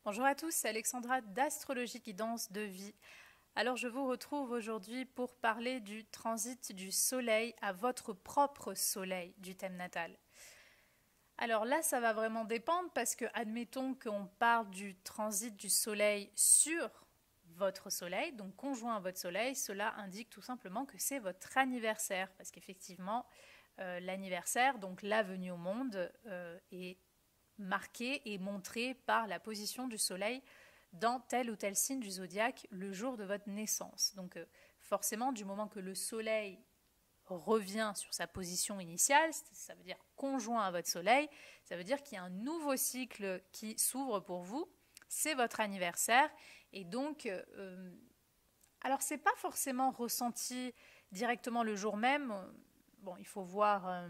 Bonjour à tous, c'est Alexandra d'Astrologie Guidance de Vie. Alors je vous retrouve aujourd'hui pour parler du transit du soleil à votre propre soleil du thème natal. Alors là, ça va vraiment dépendre parce que admettons qu'on parle du transit du soleil sur votre soleil, donc conjoint à votre soleil, cela indique tout simplement que c'est votre anniversaire parce qu'effectivement, l'anniversaire, donc la venue au monde, est marqué et montré par la position du soleil dans tel ou tel signe du zodiaque le jour de votre naissance. Donc forcément, du moment que le soleil revient sur sa position initiale, ça veut dire conjoint à votre soleil, ça veut dire qu'il y a un nouveau cycle qui s'ouvre pour vous, c'est votre anniversaire, et donc, alors c'est pas forcément ressenti directement le jour même, bon, il faut voir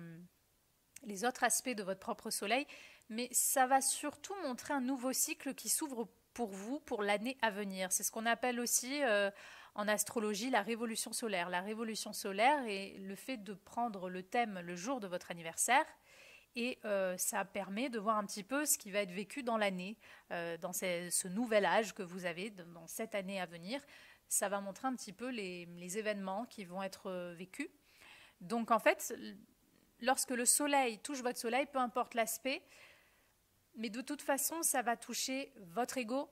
les autres aspects de votre propre soleil, mais ça va surtout montrer un nouveau cycle qui s'ouvre pour vous pour l'année à venir. C'est ce qu'on appelle aussi en astrologie la révolution solaire. La révolution solaire est le fait de prendre le thème le jour de votre anniversaire et ça permet de voir un petit peu ce qui va être vécu dans l'année, dans ce nouvel âge que vous avez, dans cette année à venir. Ça va montrer un petit peu les événements qui vont être vécus. Donc en fait, lorsque le soleil touche votre soleil, peu importe l'aspect, mais de toute façon, ça va toucher votre ego,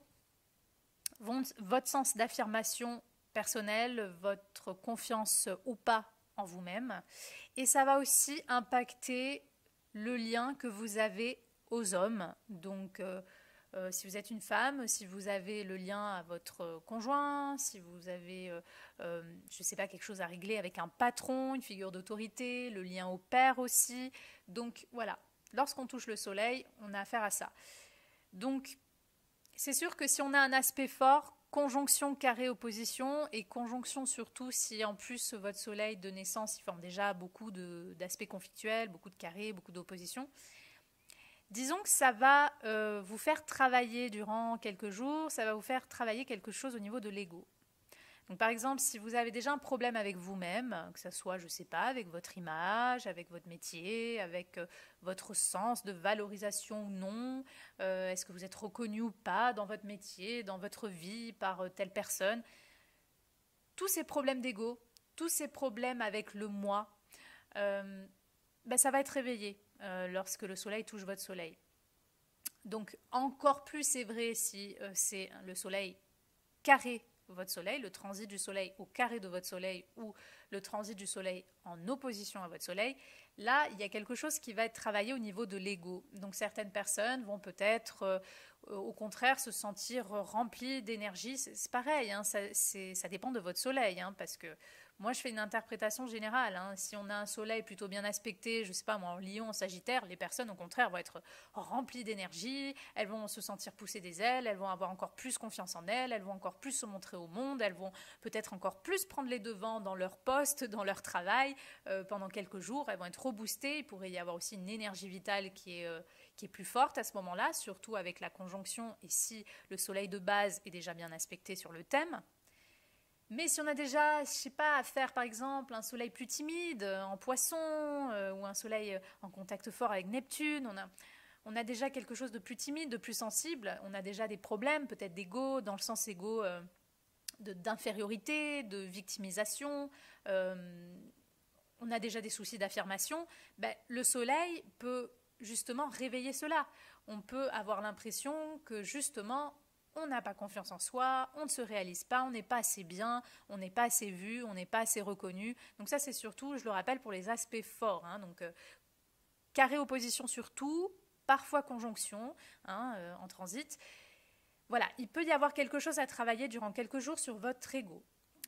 votre sens d'affirmation personnelle, votre confiance ou pas en vous-même. Et ça va aussi impacter le lien que vous avez aux hommes. Donc, si vous êtes une femme, si vous avez le lien à votre conjoint, si vous avez, je ne sais pas, quelque chose à régler avec un patron, une figure d'autorité, le lien au père aussi. Donc, voilà. Lorsqu'on touche le soleil, on a affaire à ça. Donc, c'est sûr que si on a un aspect fort, conjonction, carré, opposition, et conjonction surtout si en plus votre soleil de naissance, il forme déjà beaucoup d'aspects conflictuels, beaucoup de carrés, beaucoup d'opposition, disons que ça va vous faire travailler durant quelques jours, ça va vous faire travailler quelque chose au niveau de l'ego. Donc, par exemple, si vous avez déjà un problème avec vous-même, que ce soit, je ne sais pas, avec votre image, avec votre métier, avec votre sens de valorisation ou non, est-ce que vous êtes reconnu ou pas dans votre métier, dans votre vie par telle personne, tous ces problèmes d'ego, tous ces problèmes avec le moi, ben, ça va être réveillé lorsque le soleil touche votre soleil. Donc encore plus c'est vrai si c'est le soleil carré votre soleil, le transit du soleil au carré de votre soleil ou le transit du soleil en opposition à votre soleil, là, il y a quelque chose qui va être travaillé au niveau de l'ego. Donc certaines personnes vont peut-être au contraire se sentir remplies d'énergie. C'est pareil, hein, ça dépend de votre soleil, hein, parce que moi, je fais une interprétation générale. Hein. Si on a un soleil plutôt bien aspecté, je ne sais pas moi, en Lion, en Sagittaire, les personnes au contraire vont être remplies d'énergie, elles vont se sentir pousser des ailes, elles vont avoir encore plus confiance en elles vont encore plus se montrer au monde, elles vont peut-être encore plus prendre les devants dans leur poste, dans leur travail. Pendant quelques jours, elles vont être reboostées. Il pourrait y avoir aussi une énergie vitale qui est plus forte à ce moment-là, surtout avec la conjonction et si le soleil de base est déjà bien aspecté sur le thème. Mais si on a déjà, je sais pas, à faire par exemple un soleil plus timide en poisson ou un soleil en contact fort avec Neptune, on a déjà quelque chose de plus timide, de plus sensible, on a déjà des problèmes peut-être d'ego, dans le sens égo d'infériorité, de victimisation, on a déjà des soucis d'affirmation, ben, le soleil peut justement réveiller cela. On peut avoir l'impression que justement on n'a pas confiance en soi, on ne se réalise pas, on n'est pas assez bien, on n'est pas assez vu, on n'est pas assez reconnu. Donc ça c'est surtout, je le rappelle, pour les aspects forts. Hein. Donc carré opposition surtout, parfois conjonction hein, en transit. Voilà, il peut y avoir quelque chose à travailler durant quelques jours sur votre ego.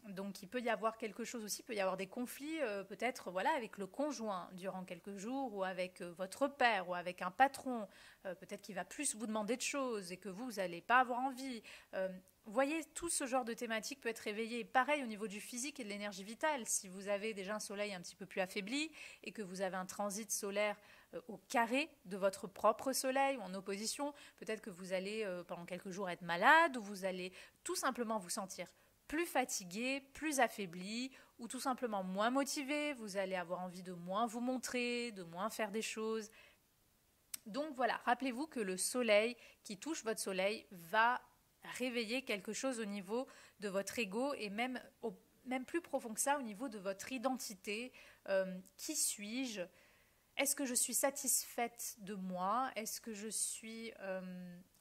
Donc il peut y avoir quelque chose aussi, il peut y avoir des conflits peut-être voilà, avec le conjoint durant quelques jours ou avec votre père ou avec un patron, peut-être qu'il va plus vous demander de choses et que vous n'allez pas avoir envie. Vous voyez, tout ce genre de thématique peut être réveillé. Pareil au niveau du physique et de l'énergie vitale. Si vous avez déjà un soleil un petit peu plus affaibli et que vous avez un transit solaire au carré de votre propre soleil ou en opposition, peut-être que vous allez pendant quelques jours être malade ou vous allez tout simplement vous sentir plus fatigué, plus affaibli ou tout simplement moins motivé, vous allez avoir envie de moins vous montrer, de moins faire des choses. Donc voilà, rappelez-vous que le soleil qui touche votre soleil va réveiller quelque chose au niveau de votre ego et même plus profond que ça, au niveau de votre identité. Qui suis-je? Est-ce que je suis satisfaite de moi? Est-ce que je suis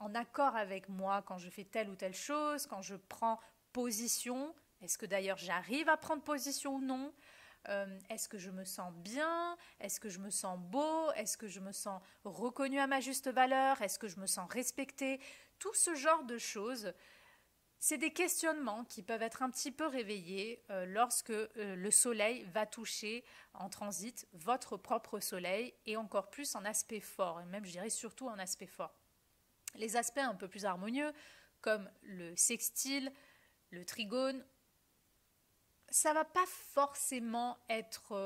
en accord avec moi quand je fais telle ou telle chose, quand je prends position? Est-ce que d'ailleurs j'arrive à prendre position ou non? Est-ce que je me sens bien? Est-ce que je me sens beau? Est-ce que je me sens reconnue à ma juste valeur? Est-ce que je me sens respectée? Tout ce genre de choses, c'est des questionnements qui peuvent être un petit peu réveillés lorsque le soleil va toucher en transit votre propre soleil et encore plus en aspect fort, et même je dirais surtout en aspect fort. Les aspects un peu plus harmonieux comme le sextile, le trigone, ça va pas forcément être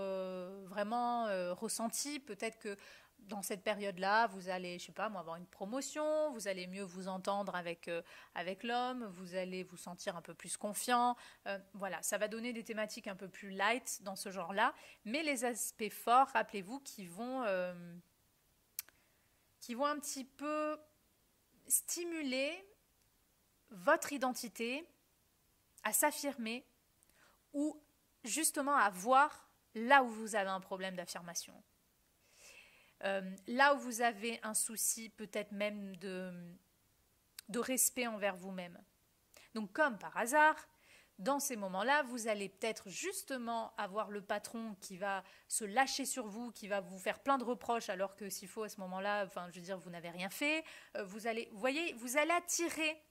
vraiment ressenti. Peut-être que dans cette période-là, vous allez, je sais pas, moi, avoir une promotion, vous allez mieux vous entendre avec l'homme, vous allez vous sentir un peu plus confiant. Voilà, ça va donner des thématiques un peu plus light dans ce genre-là. Mais les aspects forts, rappelez-vous, qui vont un petit peu stimuler votre identité à s'affirmer ou justement à voir là où vous avez un problème d'affirmation. Là où vous avez un souci peut-être même de respect envers vous-même. Donc comme par hasard, dans ces moments-là, vous allez peut-être justement avoir le patron qui va se lâcher sur vous, qui va vous faire plein de reproches alors que s'il faut à ce moment-là, enfin je veux dire, vous n'avez rien fait. Vous allez attirer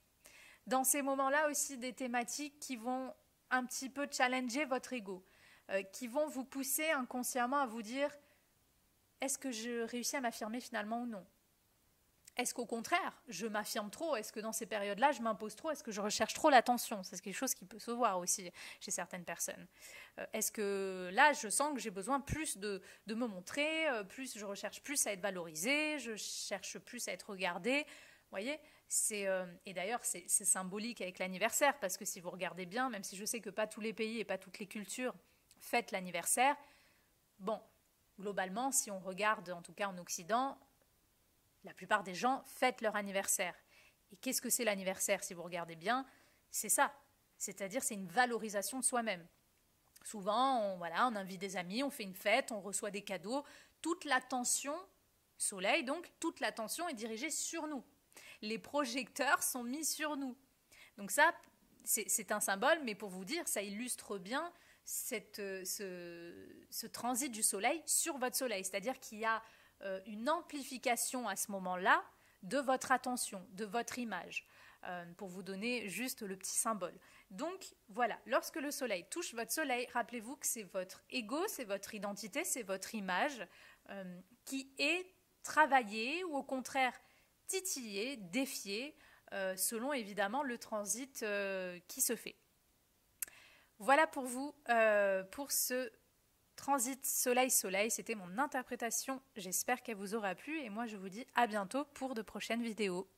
dans ces moments-là aussi des thématiques qui vont un petit peu challenger votre ego, qui vont vous pousser inconsciemment à vous dire est-ce que je réussis à m'affirmer finalement ou non? Est-ce qu'au contraire, je m'affirme trop? Est-ce que dans ces périodes-là, je m'impose trop? Est-ce que je recherche trop l'attention? C'est quelque chose qui peut se voir aussi chez certaines personnes. Est-ce que là, je sens que j'ai besoin plus de me montrer, je recherche plus à être valorisée, je cherche plus à être regardée? Vous voyez, et d'ailleurs, c'est symbolique avec l'anniversaire, parce que si vous regardez bien, même si je sais que pas tous les pays et pas toutes les cultures fêtent l'anniversaire, bon, globalement, si on regarde, en tout cas en Occident, la plupart des gens fêtent leur anniversaire. Et qu'est-ce que c'est l'anniversaire, si vous regardez bien? C'est ça, c'est-à-dire c'est une valorisation de soi-même. Souvent, on invite des amis, on fait une fête, on reçoit des cadeaux. Toute l'attention, soleil donc, toute l'attention est dirigée sur nous. Les projecteurs sont mis sur nous. Donc ça, c'est un symbole, mais pour vous dire, ça illustre bien ce transit du soleil sur votre soleil. C'est-à-dire qu'il y a une amplification à ce moment-là de votre attention, de votre image, pour vous donner juste le petit symbole. Donc voilà, lorsque le soleil touche votre soleil, rappelez-vous que c'est votre ego, c'est votre identité, c'est votre image qui est travaillée ou au contraire titillée, défiée, selon évidemment le transit qui se fait. Voilà pour vous, pour ce transit soleil-soleil. C'était mon interprétation. J'espère qu'elle vous aura plu et moi je vous dis à bientôt pour de prochaines vidéos.